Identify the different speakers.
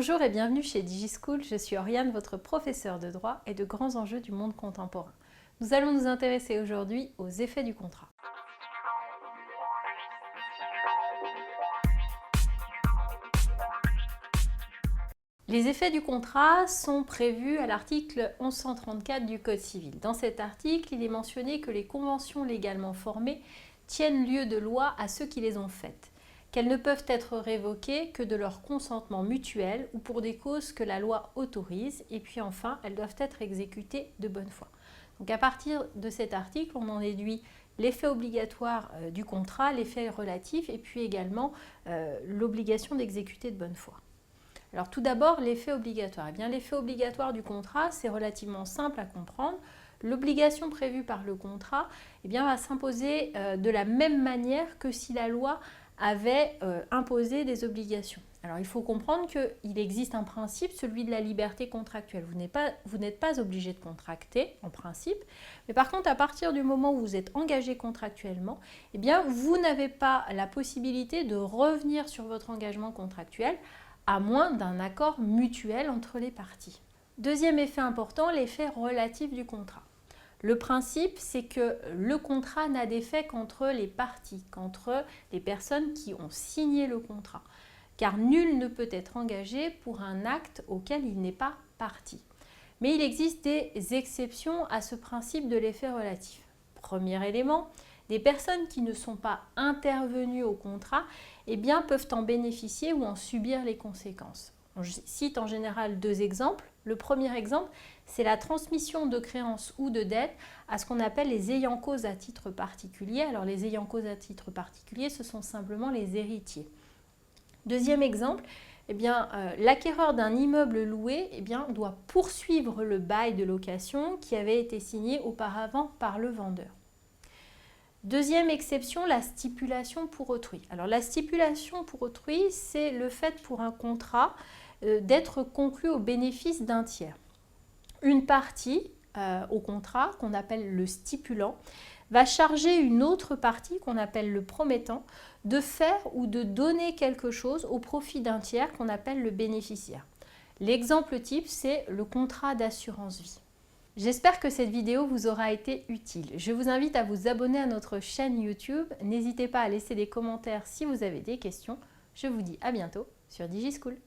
Speaker 1: Bonjour et bienvenue chez DigiSchool, je suis Oriane, votre professeure de droit et de grands enjeux du monde contemporain. Nous allons nous intéresser aujourd'hui aux effets du contrat. Les effets du contrat sont prévus à l'article 1134 du Code civil. Dans cet article, il est mentionné que les conventions légalement formées tiennent lieu de loi à ceux qui les ont faites, qu'elles ne peuvent être révoquées que de leur consentement mutuel ou pour des causes que la loi autorise, et puis enfin, elles doivent être exécutées de bonne foi. Donc à partir de cet article, on en déduit l'effet obligatoire du contrat, l'effet relatif, et puis également l'obligation d'exécuter de bonne foi. Alors tout d'abord, l'effet obligatoire. Eh bien, l'effet obligatoire du contrat, c'est relativement simple à comprendre. L'obligation prévue par le contrat va s'imposer de la même manière que si la loi avait imposé des obligations. Alors il faut comprendre qu'il existe un principe, celui de la liberté contractuelle. Vous n'êtes pas obligé de contracter en principe, mais par contre à partir du moment où vous êtes engagé contractuellement, vous n'avez pas la possibilité de revenir sur votre engagement contractuel à moins d'un accord mutuel entre les parties. Deuxième effet important, l'effet relatif du contrat. Le principe, c'est que le contrat n'a d'effet qu'entre les parties, qu'entre les personnes qui ont signé le contrat, car nul ne peut être engagé pour un acte auquel il n'est pas partie. Mais il existe des exceptions à ce principe de l'effet relatif. Premier élément, des personnes qui ne sont pas intervenues au contrat peuvent en bénéficier ou en subir les conséquences. On cite en général deux exemples. Le premier exemple, c'est la transmission de créances ou de dettes à ce qu'on appelle les ayants cause à titre particulier. Alors les ayants cause à titre particulier, ce sont simplement les héritiers. Deuxième exemple, l'acquéreur d'un immeuble loué doit poursuivre le bail de location qui avait été signé auparavant par le vendeur. Deuxième exception, la stipulation pour autrui. Alors la stipulation pour autrui, c'est le fait pour un contrat d'être conclu au bénéfice d'un tiers. Une partie au contrat, qu'on appelle le stipulant, va charger une autre partie, qu'on appelle le promettant, de faire ou de donner quelque chose au profit d'un tiers, qu'on appelle le bénéficiaire. L'exemple type, c'est le contrat d'assurance vie. J'espère que cette vidéo vous aura été utile. Je vous invite à vous abonner à notre chaîne YouTube. N'hésitez pas à laisser des commentaires si vous avez des questions. Je vous dis à bientôt sur DigiSchool.